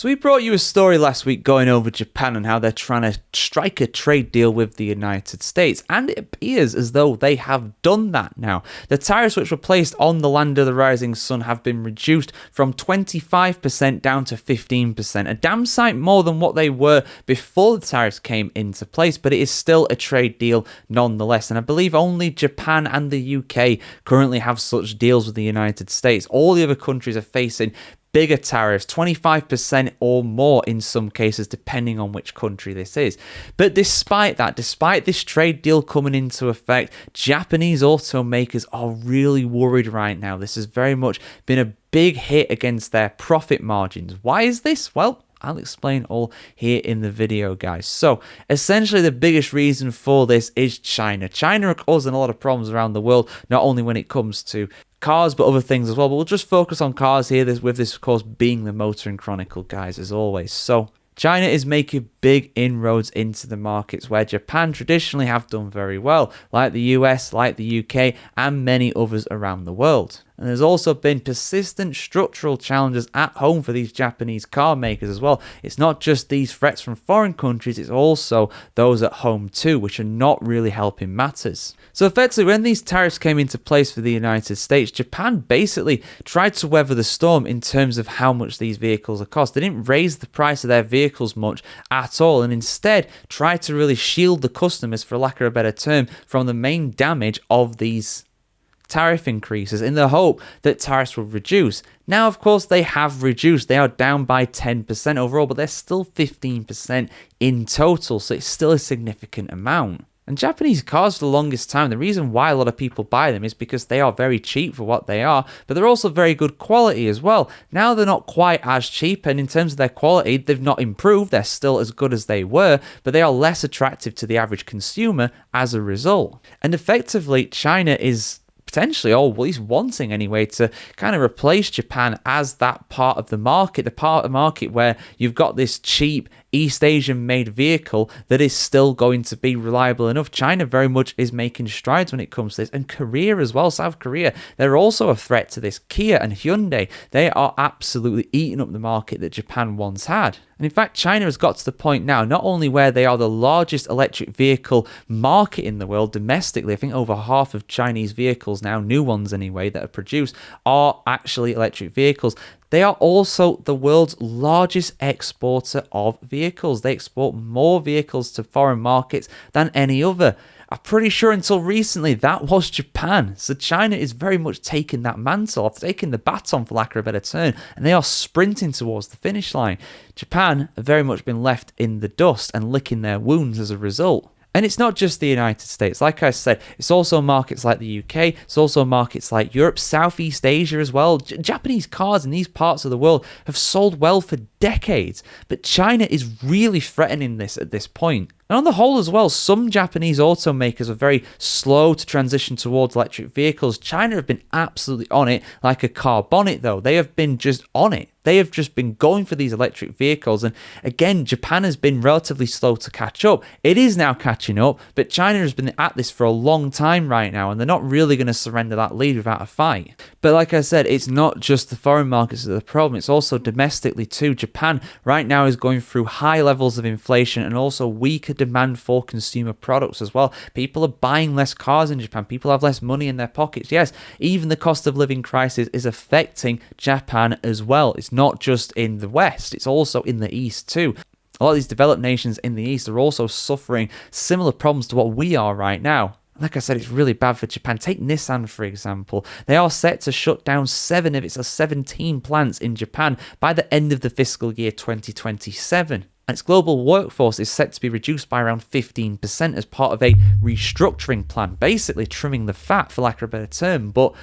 So we brought you a story last week going over Japan and how they're trying to strike a trade deal with the United States. And it appears as though they have done that now. The tariffs which were placed on the land of the rising sun have been reduced from 25% down to 15%. A damn sight more than what they were before the tariffs came into place, but it is still a trade deal nonetheless. And I believe only Japan and the UK currently have such deals with the United States. All the other countries are facing bigger tariffs, 25% or more in some cases, depending on which country this is. But despite that, despite this trade deal coming into effect, Japanese automakers are really worried right now. This has very much been a big hit against their profit margins. Why is this? Well, I'll explain all here in the video, guys. So, essentially, the biggest reason for this is China. China are causing a lot of problems around the world, not only when it comes to cars, but other things as well. But we'll just focus on cars here, with this, of course, being the Motoring Chronicle, guys, as always. So, China is making big inroads into the markets where Japan traditionally have done very well, like the US, like the UK, and many others around the world. And there's also been persistent structural challenges at home for these Japanese car makers as well. It's not just these threats from foreign countries, it's also those at home too, which are not really helping matters. So effectively, when these tariffs came into place for the United States, Japan basically tried to weather the storm in terms of how much these vehicles are cost. They didn't raise the price of their vehicles much at all, and instead tried to really shield the customers, for lack of a better term, from the main damage of these tariff increases in the hope that tariffs will reduce. Now, of course, they have reduced. They are down by 10% overall, but they're still 15% in total, so it's still a significant amount. And Japanese cars, for the longest time, the reason why a lot of people buy them is because they are very cheap for what they are, but they're also very good quality as well. Now they're not quite as cheap, and in terms of their quality, they've not improved. They're still as good as they were, but they are less attractive to the average consumer as a result. And effectively, China is potentially, or at least wanting anyway, to kind of replace Japan as that part of the market, the part of the market where you've got this cheap East Asian made vehicle that is still going to be reliable enough. China very much is making strides when it comes to this, and Korea as well, South Korea, they're also a threat to this. Kia and Hyundai, they are absolutely eating up the market that Japan once had. And in fact, China has got to the point now, not only where they are the largest electric vehicle market in the world domestically, I think over half of Chinese vehicles now, new ones anyway, that are produced, are actually electric vehicles. They are also the world's largest exporter of vehicles. They export more vehicles to foreign markets than any other. I'm pretty sure until recently that was Japan. So China is very much taking that mantle, taking the baton, for lack of a better term, and they are sprinting towards the finish line. Japan have very much been left in the dust and licking their wounds as a result. And it's not just the United States. Like I said, it's also markets like the UK. It's also markets like Europe, Southeast Asia as well. Japanese cars in these parts of the world have sold well for decades. But China is really threatening this at this point. And on the whole as well, some Japanese automakers are very slow to transition towards electric vehicles. China have been absolutely on it like a car bonnet though. They have been just on it. They have just been going for these electric vehicles. And again, Japan has been relatively slow to catch up. It is now catching up, but China has been at this for a long time right now, and they're not really going to surrender that lead without a fight. But like I said, it's not just the foreign markets that are the problem, it's also domestically too. Japan right now is going through high levels of inflation and also weaker demand for consumer products as well. People are buying less cars in Japan. People have less money in their pockets. Yes, even the cost of living crisis is affecting Japan as well. It's not just in the West, it's also in the East too. A lot of these developed nations in the East are also suffering similar problems to what we are right now. Like I said, it's really bad for Japan. Take Nissan, for example. They are set to shut down 7 of its 17 plants in Japan by the end of the fiscal year 2027. And its global workforce is set to be reduced by around 15% as part of a restructuring plan, basically trimming the fat, for lack of a better term. But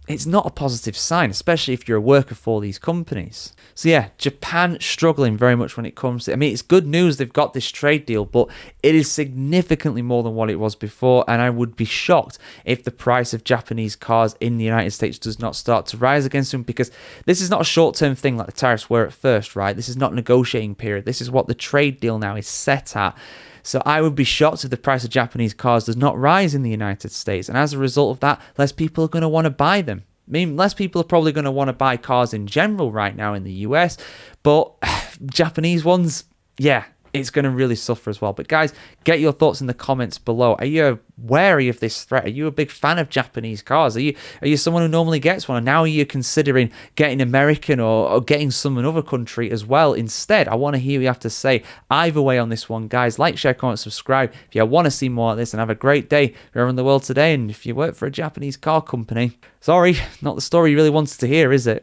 it's not a positive sign, especially if you're a worker for these companies. So yeah, Japan struggling very much when it comes to, it's good news they've got this trade deal, but it is significantly more than what it was before, and I would be shocked if the price of Japanese cars in the United States does not start to rise against them, because this is not a short-term thing like the tariffs were at first, right? This is not a negotiating period. This is what the trade deal now is set at. So I would be shocked if the price of Japanese cars does not rise in the United States. And as a result of that, less people are going to want to buy them. Less people are probably going to want to buy cars in general right now in the US. But Japanese ones, yeah, it's going to really suffer as well. But guys, get your thoughts in the comments below. Are you wary of this threat? Are you a big fan of Japanese cars? Are you someone who normally gets one, and now are you considering getting American or getting some another country as well instead? I want to hear what you have to say either way on this one, guys. Like, share, comment, subscribe if you want to see more of this, and have a great day around the world today. And if you work for a Japanese car company, sorry, not the story you really wanted to hear, is it?